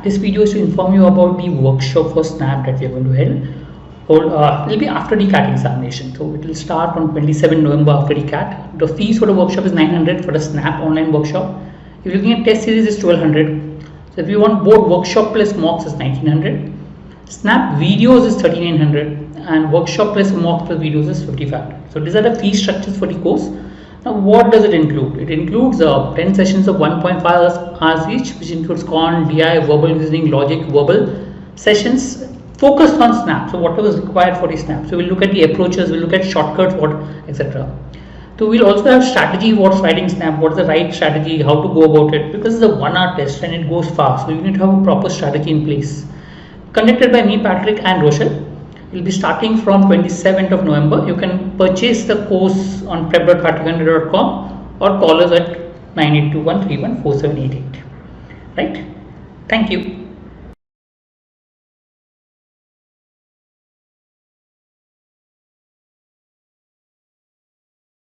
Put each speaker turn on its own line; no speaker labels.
this video is to inform you about the workshop for SNAP that we are going to hold. It will be after the CAT examination. So it will start on 27 November after the CAT. The fees for the workshop is 900 for the SNAP online workshop. If you're looking at test series, is 1200. So if you want both workshop plus mocks is 1900. SNAP videos is 3900 and workshop plus mock plus videos is 5500. So these are the fee structures for the course. Now what does it include? It includes 10 sessions of 1.5 hours each, which includes con, DI, verbal reasoning, logic, verbal sessions focused on SNAP. So whatever is required for the SNAP. So we'll look at the approaches, we'll look at shortcuts, etc. So we'll also have strategy, what's writing SNAP, what's the right strategy, how to go about it, because it's a 1 hour test and it goes fast. So you need to have a proper strategy in place. Conducted by me, Patrick and Rochelle. We'll be starting from 27th of November. You can purchase the course on prep.patrick100.com or call us at 9821314788. Right? Thank you.